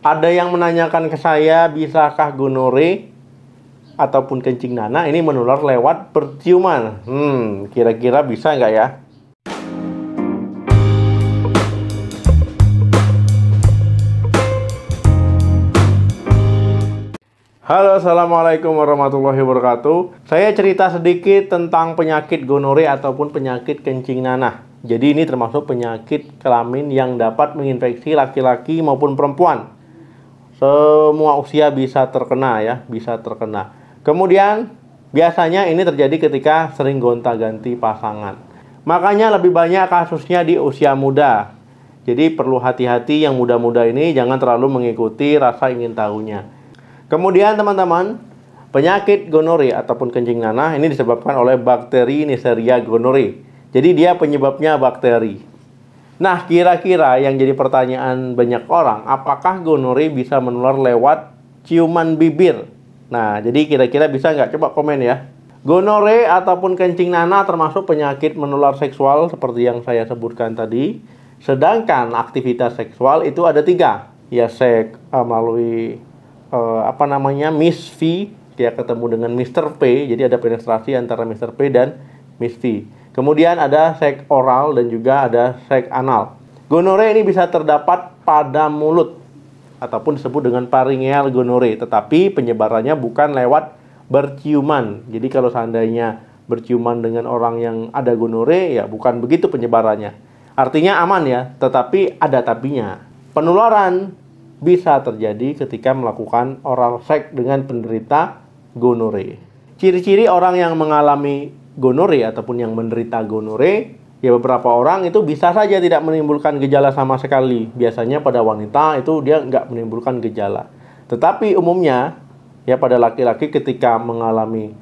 Ada yang menanyakan ke saya, bisakah gonore ataupun kencing nanah ini menular lewat perciuman? Kira-kira bisa nggak ya? Halo, assalamualaikum warahmatullahi wabarakatuh. Saya cerita sedikit tentang penyakit gonore ataupun penyakit kencing nanah. Jadi ini termasuk penyakit kelamin yang dapat menginfeksi laki-laki maupun perempuan. Semua usia bisa terkena ya, bisa terkena. Kemudian biasanya ini terjadi ketika sering gonta-ganti pasangan. Makanya lebih banyak kasusnya di usia muda. Jadi perlu hati-hati yang muda-muda ini, jangan terlalu mengikuti rasa ingin tahunya. Kemudian teman-teman, penyakit gonore ataupun kencing nanah ini disebabkan oleh bakteri Neisseria gonorrhoeae. Jadi dia penyebabnya bakteri. Nah, kira-kira yang jadi pertanyaan banyak orang, apakah gonore bisa menular lewat ciuman bibir? Nah, jadi kira-kira bisa nggak? Coba komen ya. Gonore ataupun kencing nanah termasuk penyakit menular seksual seperti yang saya sebutkan tadi. Sedangkan aktivitas seksual itu ada 3. Ya, seks melalui Miss V, dia ketemu dengan Mr. P, jadi ada penetrasi antara Mr. P dan Miss V. Kemudian ada seks oral dan juga ada seks anal. Gonore ini bisa terdapat pada mulut ataupun disebut dengan pharyngeal gonore, tetapi penyebarannya bukan lewat berciuman. Jadi kalau seandainya berciuman dengan orang yang ada gonore, ya bukan begitu penyebarannya. Artinya aman ya, tetapi ada tapinya. Penularan bisa terjadi ketika melakukan oral seks dengan penderita gonore. Ciri-ciri orang yang mengalami gonore ataupun yang menderita gonore, ya beberapa orang itu bisa saja tidak menimbulkan gejala sama sekali. Biasanya pada wanita itu dia nggak menimbulkan gejala. Tetapi umumnya ya pada laki-laki ketika mengalami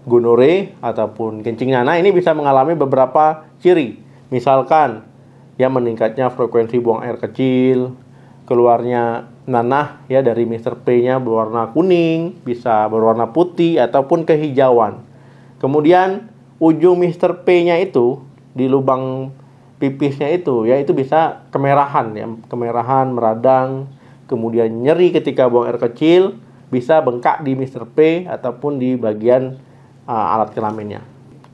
gonore ataupun kencing nanah ini bisa mengalami beberapa ciri. Misalkan ya meningkatnya frekuensi buang air kecil, keluarnya nanah ya dari Mr. P-nya berwarna kuning, bisa berwarna putih ataupun kehijauan. Kemudian ujung Mr. P-nya itu di lubang pipisnya itu ya itu bisa kemerahan ya, kemerahan, meradang, kemudian nyeri ketika buang air kecil, bisa bengkak di Mr. P ataupun di bagian alat kelaminnya.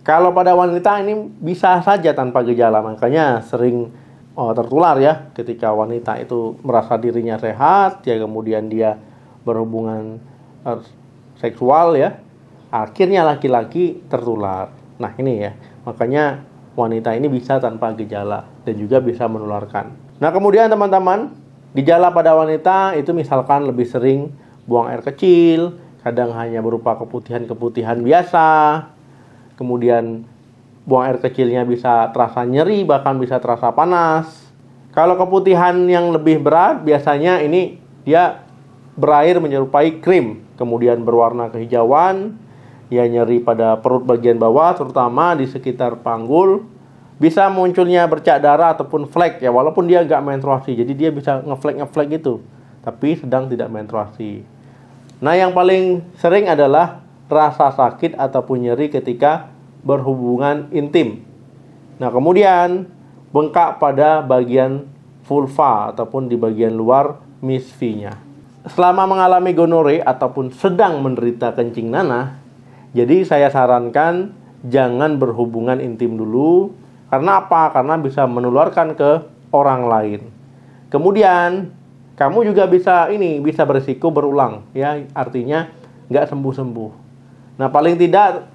Kalau pada wanita ini bisa saja tanpa gejala, makanya sering tertular ya ketika wanita itu merasa dirinya sehat ya, kemudian dia berhubungan seksual ya, akhirnya laki-laki tertular. Nah ini ya, makanya wanita ini bisa tanpa gejala dan juga bisa menularkan. Nah kemudian teman-teman, gejala pada wanita itu misalkan lebih sering buang air kecil, kadang hanya berupa keputihan-keputihan biasa. Kemudian buang air kecilnya bisa terasa nyeri, bahkan bisa terasa panas. Kalau keputihan yang lebih berat, biasanya ini dia berair menyerupai krim, kemudian berwarna kehijauan, ya nyeri pada perut bagian bawah, terutama di sekitar panggul. Bisa munculnya bercak darah ataupun flek ya, walaupun dia nggak menstruasi. Jadi dia bisa ngeflek gitu, tapi sedang tidak menstruasi. Nah yang paling sering adalah rasa sakit ataupun nyeri ketika berhubungan intim. Nah kemudian bengkak pada bagian vulva ataupun di bagian luar Miss V-nya. Selama mengalami gonore ataupun sedang menderita kencing nanah, jadi saya sarankan jangan berhubungan intim dulu. Karena apa? Karena bisa menularkan ke orang lain. Kemudian kamu juga bisa berisiko berulang ya, artinya nggak sembuh-sembuh. Nah paling tidak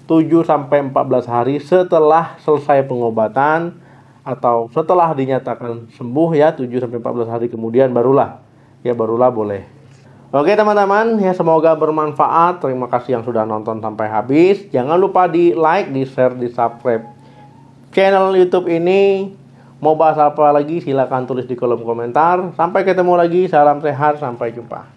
7-14 hari setelah selesai pengobatan atau setelah dinyatakan sembuh ya, 7-14 hari kemudian barulah boleh. Oke teman-teman, ya semoga bermanfaat. Terima kasih yang sudah nonton sampai habis. Jangan lupa di like, di share, di subscribe channel YouTube ini. Mau bahas apa lagi silahkan tulis di kolom komentar. Sampai ketemu lagi, salam sehat, sampai jumpa.